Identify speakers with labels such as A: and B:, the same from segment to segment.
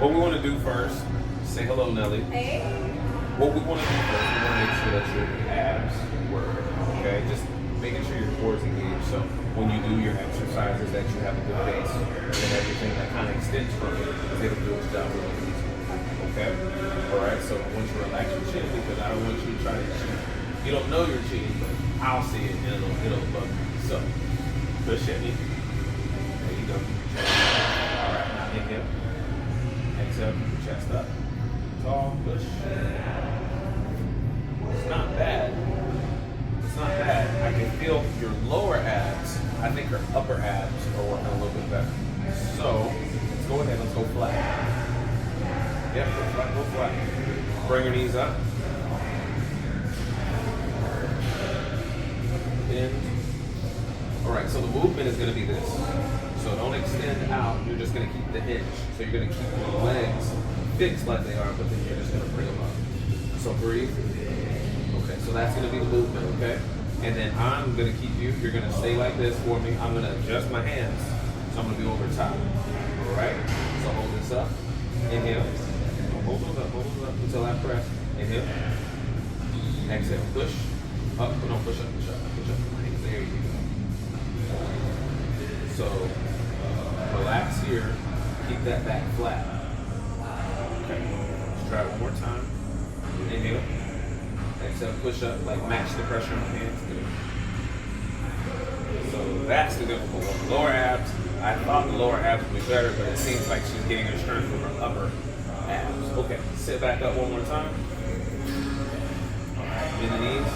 A: What we want to do first, say hello, Nelly.
B: Hey.
A: What we want to do first, we want to make sure that your abs work, okay? Just making sure your core is engaged. So when you do your exercises, that you have a good base, and then everything that kind of extends from it is able to do its job really easy. Okay? All right. So I want you to relax your chin because I don't want you to try to cheat. You don't know you're cheating, but I'll see it and it'll bug me. So push at me. There you go. All right. Now inhale. Exhale. Keep your chest up. Tall. Push. It's not bad. It's not bad. I can feel your lower abs. I think your upper abs are working a little bit better. So let's go ahead. Let's go flat. Yep. Go flat. Go flat. Bring your knees up. Bend. All right. So the movement is going to be this. So don't extend out. You're just going to keep the hinge. So you're going to keep your legs fixed like they are, but then you're just going to bring them up. So breathe. Okay, so that's going to be the movement, okay? And then I'm going to keep you, you're going to stay like this for me. I'm going to adjust my hands, so I'm going to be over top. All right? So hold this up. Inhale. Hold those up until I press. Inhale. Exhale. Push. Up. No, push up, push up, push up. There you go. So relax here. Keep that back flat. Okay. Let's try it one more time. Inhale. Exhale, push up, like match the pressure on the hands. Good. So that's the difficult one. Lower abs, I thought the lower abs would be better, but it seems like she's getting her strength from her upper abs. Okay, sit back up one more time. All right, bend the knees,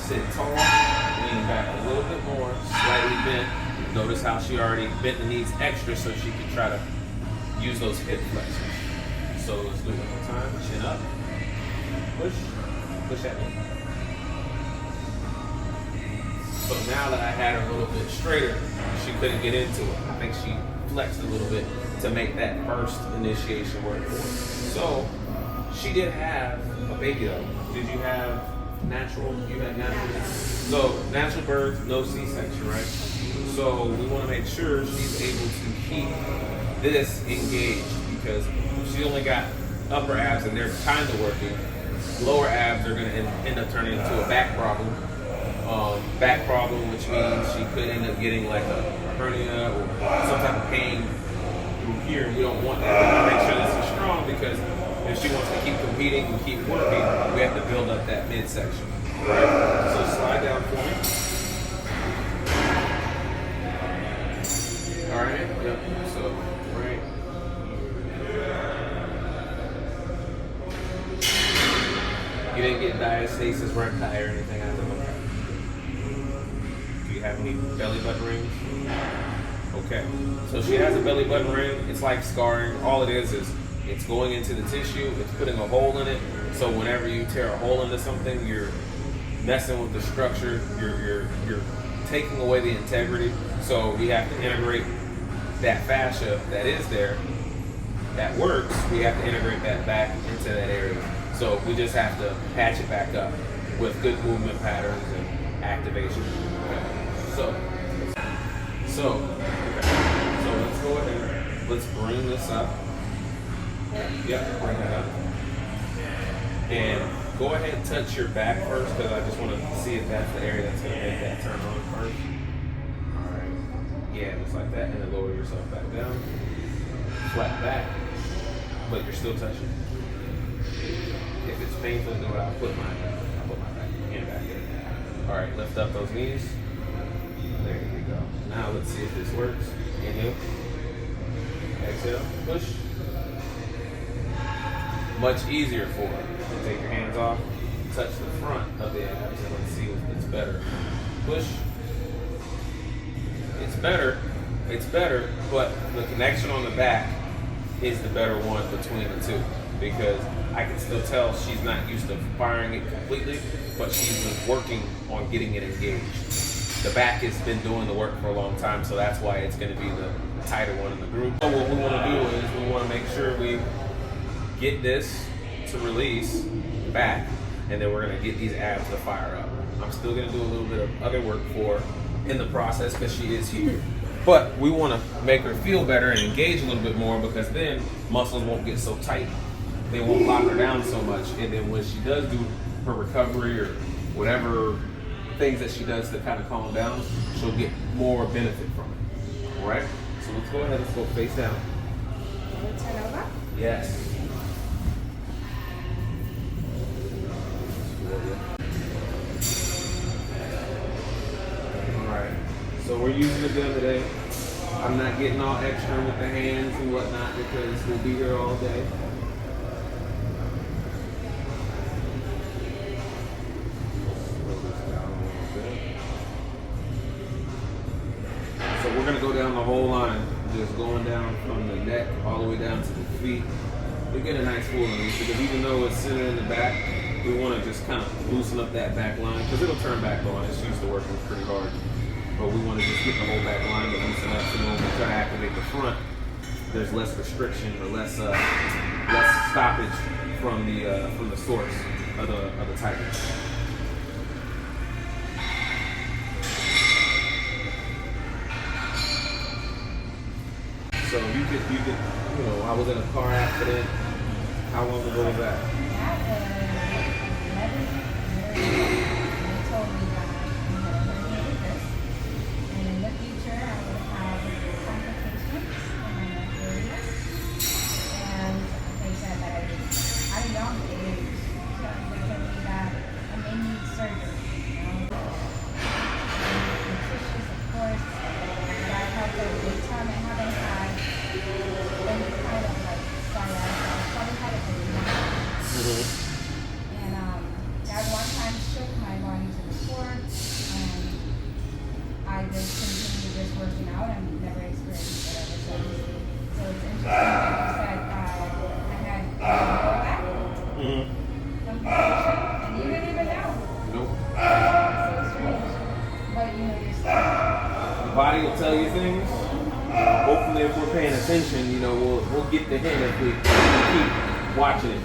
A: sit tall, lean back a little bit more, slightly bent. Notice how she already bent the knees extra so she can try to use those hip flexors. So let's do it one more time. Chin up, push. Push at me. So now that I had her a little bit straighter, she couldn't get into it. I think she flexed a little bit to make that first initiation work for her. So she did have a baby though. Did you have natural? You had natural. So natural birth, no C-section, right? So we want to make sure she's able to keep this engaged because she only got upper abs and they're kind of working. Lower abs are going to end up turning into a back problem. Which means she could end up getting like a hernia or some type of pain through here. We don't want that. We want to make sure this is strong because if she wants to keep competing and keep working, we have to build up that midsection. Right? So slide down for me. All right. Yep. So right. You didn't get diastasis recti or anything out of them? Do you have any belly button rings? Okay. So she has a belly button ring. It's like scarring. All it is it's going into the tissue. It's putting a hole in it. So whenever you tear a hole into something, you're messing with the structure. You're taking away the integrity. So we have to integrate that fascia that is there, that works. We have to integrate that back into that area. So we just have to patch it back up with good movement patterns and activation. Okay. So let's go ahead. Let's bring this up. Yep, bring that up. And go ahead and touch your back first because I just want to see if that's the area that's going to make that turn on first. All right. Yeah, just like that. And then lower yourself back down. Flat back, but you're still touching. If it's painful to do it, I'll put my hand back there. All right, lift up those knees. There you go. Now let's see if this works. Inhale. Exhale. Push. Much easier for her. Take your hands off. Touch the front of the abs and let's see if it's better. Push. It's better, but the connection on the back is the better one between the two because I can still tell she's not used to firing it completely, but she's been working on getting it engaged. The back has been doing the work for a long time, so that's why it's going to be the tighter one in the group. So what we want to do is we want to make sure we get this to release back, and then we're going to get these abs to fire up. I'm still going to do a little bit of other work for her in the process because she is here. But we want to make her feel better and engage a little bit more, because then muscles won't get so tight. They won't lock her down so much. And then when she does do her recovery or whatever things that she does to kind of calm down, she'll get more benefit from it. All right? So let's go ahead, let's go face down.
B: Turn over.
A: Yes. Alright. So we're using the gun today. I'm not getting all extra with the hands and whatnot because we'll be here all day. Slow this down a little bit. So we're gonna go down the whole line, just going down from the neck all the way down to the feet. We get a nice full release, because even though it's centered in the back, we want to just kind of loosen up that back line, because it'll turn back on. It's used to working pretty hard, but we want to just get the whole back line to loosen up, so when we try to activate the front, there's less restriction or less stoppage from the source of the tightness. So you could, I was in a car accident. How long ago was that?
B: That was 11 years ago. They told me that I had a herniated disc, and in the future I would have complications in my areas. And they said that at a young age, so they told me that I may need surgery. And tissues, of course, that I have the daytime I haven't had any kind of like sciatica. I probably had it for months. And that one time shook my body to the core, and I just continued just working out and never experienced it ever since. So it's interesting that you said I had lower back complication, and you didn't even know.
A: Nope.
B: It's so strange. But you know yourself.
A: The body will tell you things. Hopefully, if we're paying attention, we'll get the hint if we keep watching it.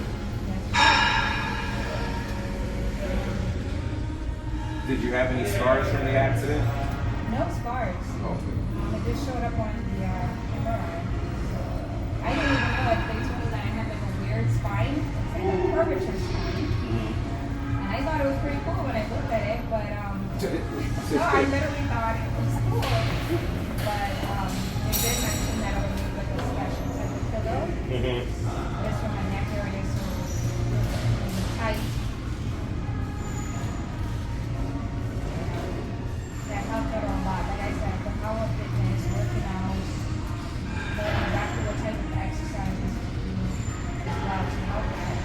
A: Did you have any scars from the accident?
B: No scars.
A: Oh.
B: It just showed up on the MRI. So I didn't even know it. They told me that I had like a weird spine. It's like a curvature spine. And I thought it was pretty cool when I looked at it, but no, I literally thought it was cool. But they did mention that I would need like a special type of pillow. Just for my neck area, so it's tight. That helped out a lot. Like I said, the power of fitness, working out, knowing exactly what type of exercises to do as well to help that.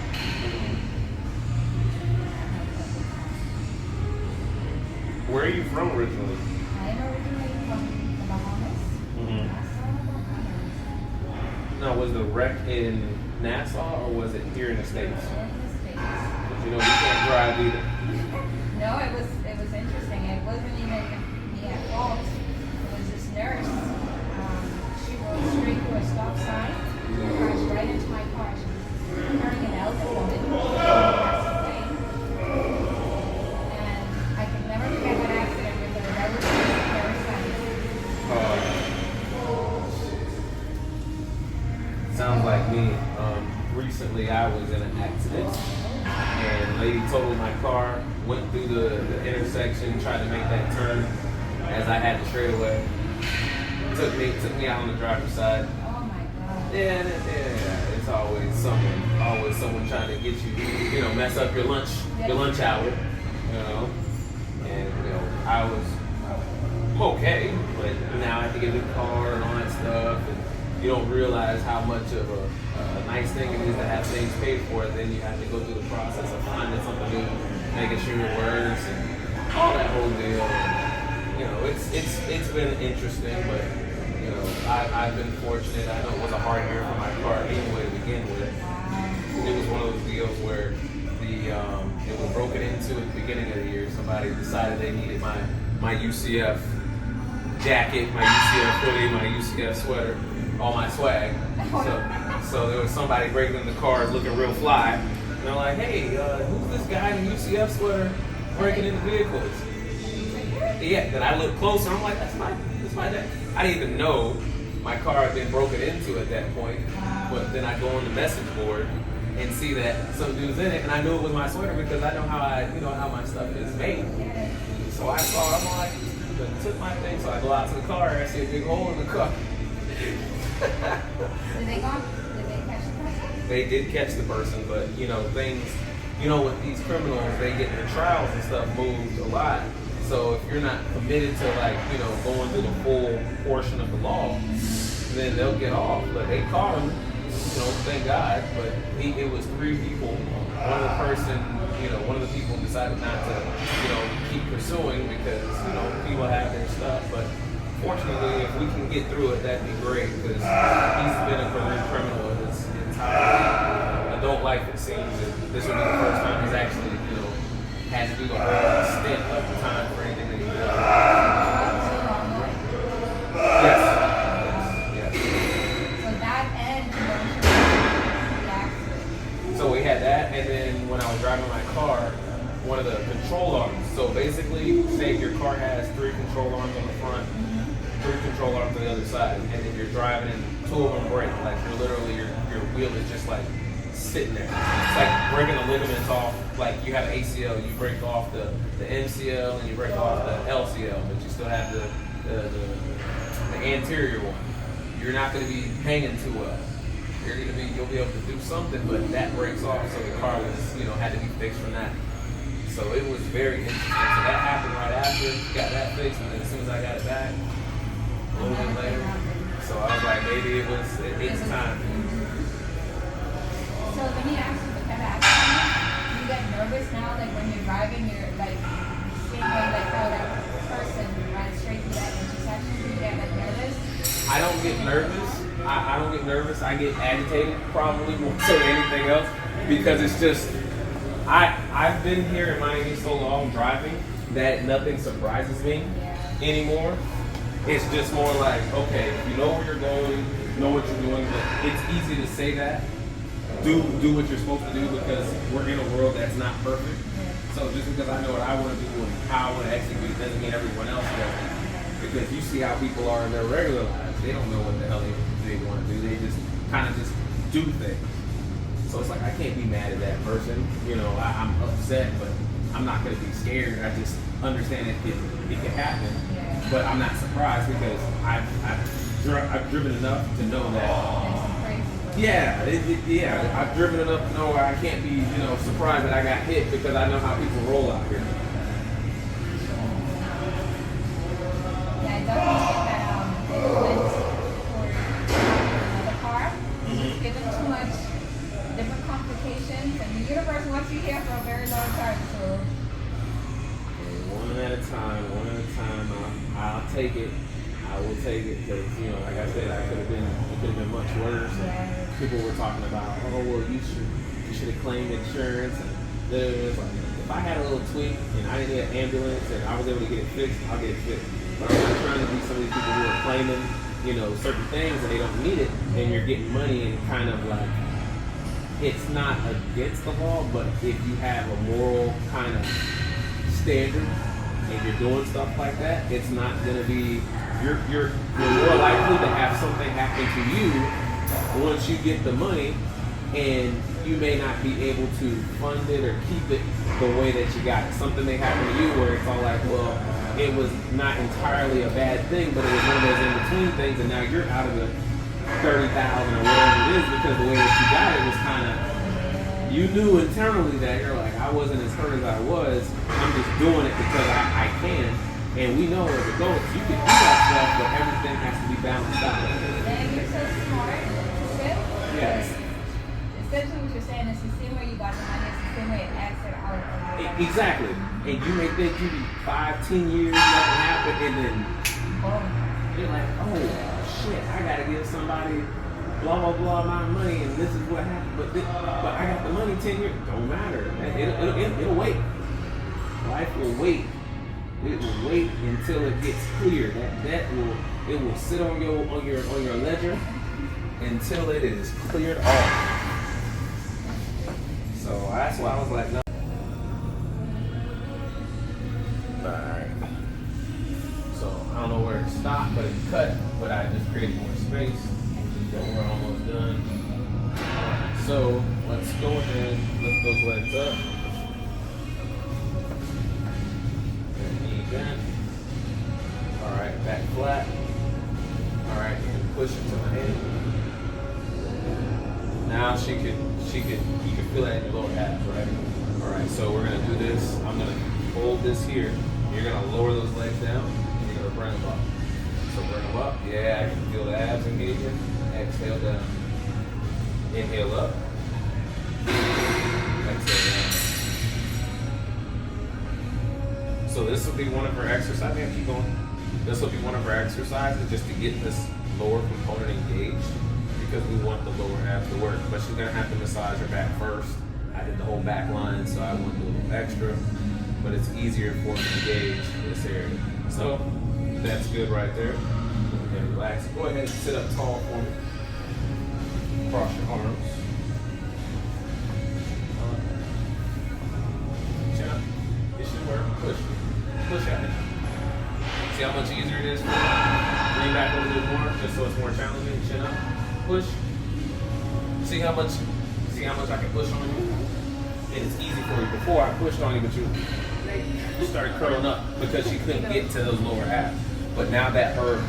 A: Where are you from originally?
B: I am originally from the Bahamas. Nassau, Bahamas.
A: Now, was the wreck in Nassau or was it here in the States?
B: In the States.
A: You can't drive either.
B: No, it was interesting. It wasn't even me at fault. It was this nurse. She rode straight through a stop sign, crashed right into my car. She was carrying an elderly woman who passed away. And I could never forget that accident with her. That was very sad.
A: Sounds like me. Recently, I was in an accident, and a lady totaled my car, went through the intersection, tried to make that turn as I had the straightaway. Took me out on the driver's side.
B: Oh my God.
A: Yeah, it's always someone trying to get you, mess up your lunch hour, And I was okay, but now I have to get a new car and all that stuff, and you don't realize how much of a nice thing it is to have things paid for. Then you have to go through the process of finding something new, making sure it works, and all that whole deal. It's been interesting, but I've been fortunate. I know it was a hard year for my car anyway to begin with. It was one of those deals where it was broken into at the beginning of the year. Somebody decided they needed my UCF jacket, my UCF hoodie, my UCF sweater, all my swag. So there was somebody breaking into the cars looking real fly. And they're like, hey, who's this guy in a UCF sweater breaking into vehicles? Yeah, then I look closer. I'm like, that's my something like that. I didn't even know my car had been broken into at that point. But then I go on the message board and see that some dude's in it, and I knew it was my sweater because I know how my stuff is made. So I saw it, I'm like, this dude took my thing. So I go out to the car and I see a big hole in the car.
B: Did they catch the person?
A: They did catch the person, but things, with these criminals, they get their trials and stuff moved a lot. So if you're not committed to going through the full portion of the law, then they'll get off. But they caught him, thank God. But it was 3 people. One of the people decided not to, keep pursuing because people have their stuff. But fortunately, if we can get through it, that'd be great because he's been a career criminal his entire adult life. It seems that this will be the first time he's actually, had to do the whole stint of the time for anything that he did. Yes.
B: So that and the accident.
A: So we had that, and then when I was driving my car, one of the control arms. So basically, say your car has 3 control arms on the front, 3 control arms on the other side, and then you're driving and 2 of them break. Like you're literally your wheel is just like sitting there. It's like breaking the ligaments off. Like you have an ACL, you break off the MCL and you break off the LCL, but you still have the anterior one. You're not going to be hanging too well. You'll be able to do something, but that breaks off. So the car was, had to be fixed from that. So it was very interesting. So that happened right after, got that fixed, and then as soon as I got it back, a little bit later. So I was like, maybe it's time.
B: So let me ask you, kind of accident, do you get nervous now, like when you're driving, you're like, seeing like, oh, that person ran straight through that intersection, do you get like nervous?
A: I don't get nervous. I don't get nervous. I get agitated probably more so than anything else because it's just, I've been here in Miami so long driving that nothing surprises me anymore. It's just more like, okay, you know where you're going, you know what you're doing, but it's easy to say that. Do what you're supposed to do because we're in a world that's not perfect. So just because I know what I want to do and how I want to execute doesn't mean everyone else does. Because you see how people are in their regular lives. They don't know what the hell they want to do. They just kind of just do things. So it's like I can't be mad at that person. I'm upset, but I'm not going to be scared. I just understand it can happen. But I'm not surprised because I've driven enough to know that. I've driven enough to know I can't be, surprised that I got hit because I know how people roll out here.
B: Yeah, it doesn't get that influence for the car. It's just given too much different complications, and the universe wants you here for a very long time. So
A: one at a time. I'll take it. I will take it because, like I said, it could have been much worse. People were talking about, oh, well, you should have claimed insurance. And it's like, if I had a little tweak and I didn't get an ambulance and I was able to get it fixed, I'll get it fixed. But I'm not trying to be some of these people who are claiming, certain things and they don't need it, and you're getting money and kind of like, it's not against the law, but if you have a moral kind of standard and you're doing stuff like that, it's not going to be, you're more likely to have something happen to you once you get the money, and you may not be able to fund it or keep it the way that you got it. Something may happen to you where it's all like, well, it was not entirely a bad thing, but it was one of those in-between things, and now you're out of the 30,000 or whatever it is because the way that you got it was kind of, you knew internally that you're like, I wasn't as hurt as I was. I'm just doing it because I can. And we know as adults, you can do that stuff, but everything has to be balanced out.
B: and you're so smart to shift.
A: Yes.
B: Essentially what you're saying is the same way you got the money, it's the same way it exit out of your life.
A: Exactly. And you may think you be 5-10 years, nothing happened, and then you're like, oh shit, I gotta give somebody blah blah blah amount of money, and this is what happened. But I got the money 10 years. Don't matter. It'll wait. Life will wait. It will wait until it gets clear. That debt will sit on your ledger until it is cleared off. So that's why I was like, no. Alright. So I don't know where to stop. put it cut, but I just created more space. So we're almost done. Alright, so let's go ahead, lift those legs up. Knee bent. Alright, back flat. Alright, you can push it to the hand. Now you can feel that in your lower abs, right? Alright, so we're gonna do this. I'm gonna hold this here. You're gonna lower those legs down, and you're gonna bring them up. So bring them up. Yeah, I can feel the abs engaging. Exhale down. Inhale up. Exhale down. So this will be one of our exercises. Yeah, keep going. This will be one of our exercises just to get this lower component engaged because we want the lower abs to work. But she's gonna have to massage her back first. I did the whole back line, so I want to do a little extra. But it's easier for me to engage this area. So that's good right there. And relax. Go ahead and sit up tall for me. Cross your arms. Chin up. It should work. Push. Push at it. See how much easier it is for you? Lean back a little bit more, just so it's more challenging. Chin up. Push. See how much I can push on you? And it's easy for you. Before I pushed on you, but you started curling up because she couldn't get to those lower abs. But now that her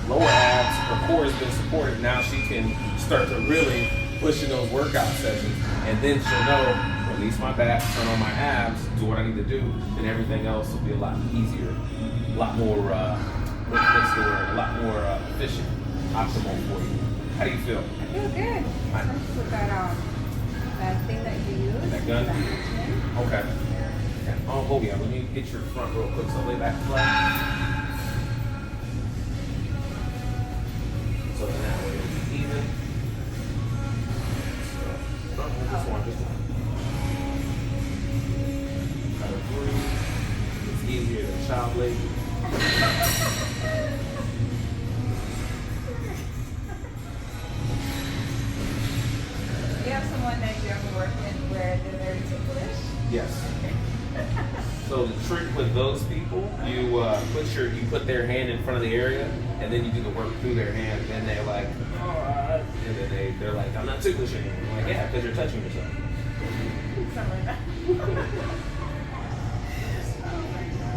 A: lower abs, her core has been supported, now she can start to really push in those workout sessions. And then she'll know, release my back, turn on my abs, do what I need to do, and everything else will be a lot easier, a lot more, what's the word, a lot more efficient, optimal for you. How do you feel?
B: I feel good. Especially with that thing that you use.
A: That gun? Okay. Oh yeah, let me hit your front real quick, so lay back flat. So then that way it'll be even. Just one. Try to breathe. It's easier than child labor.
B: You have someone that you ever work with where they're very ticklish?
A: Yes. So the trick with those people, you put their hand in front of the area, and then you do the work through their hand, and then they're like, alright, and then they're like, I'm not ticklish anymore. I'm like, yeah, because you're touching yourself.
B: Something like that. Oh my God.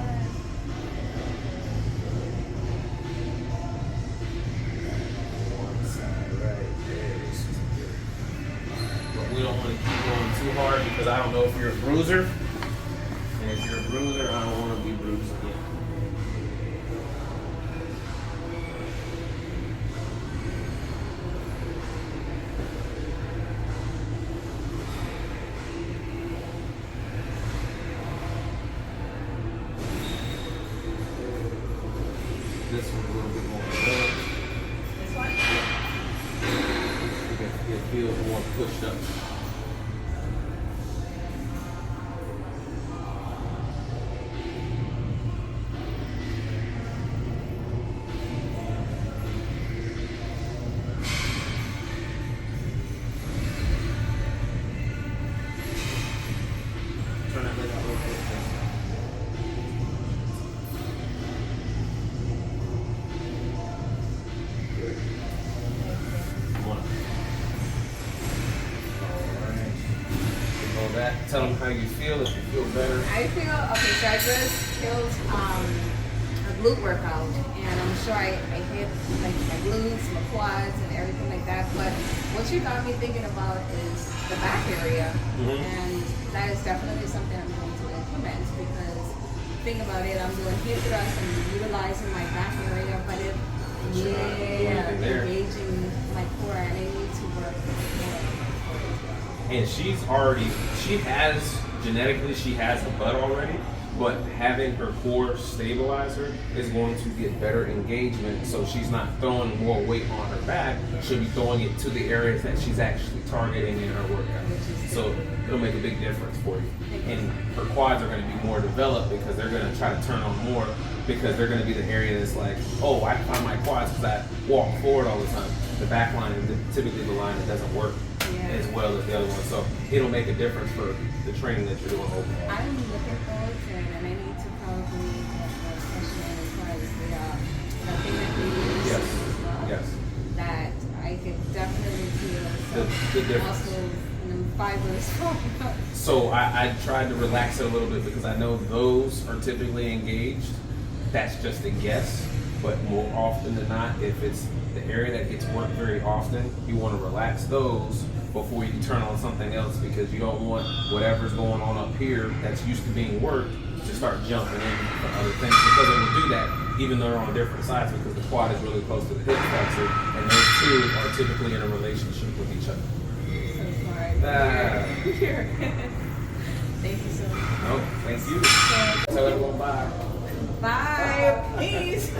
A: One side right there. But we don't want to keep going too hard because I don't know if you're a bruiser. And if you're a bruiser, I don't want to be bruised again. This one a little bit more advanced.
B: This one?
A: It feels more pushed up. Turn that leg out real quick. Good. Come on. Alright. Below that, tell them how you feel, if you feel better.
B: I feel, okay, so I just killed a glute workout, and I'm sure I hit like my glutes, my quads, and everything like that, but what you got me thinking about is the back area, and that is definitely something I'm going to implement because think about it, I'm doing hip thrust and utilizing my back area, but it engaging my core, and I need to work more.
A: And genetically, she has the butt already, but having her core stabilizer is going to get better engagement, so she's not throwing more weight on her back, she'll be throwing it to the areas that she's actually targeting in her workout. So it'll make a big difference for you. And her quads are going to be more developed because they're going to try to turn on more because they're going to be the area that's like, oh, I find my quads because I walk forward all the time. The back line is typically the line that doesn't work as well as the other one. So it'll make a difference for the training that you're doing overall.
B: I'm looking forward to it, and I need to probably especially as far as the
C: nothing that we use
A: Yes.
C: as well.
A: Yes.
C: That I could definitely feel
A: The difference.
C: muscles and fibers falling out.
A: So I tried to relax it a little bit because I know those are typically engaged. That's just a guess, but more often than not, if it's the area that gets worked very often, you want to relax those before you turn on something else because you don't want whatever's going on up here that's used to being worked to start jumping in for other things because it will do that even though they're on different sides because the quad is really close to the hip flexor and those two are typically in a relationship with each other.
C: So sorry. Here. Thank you so much.
A: No, thank you. Tell everyone bye.
C: Bye. Please.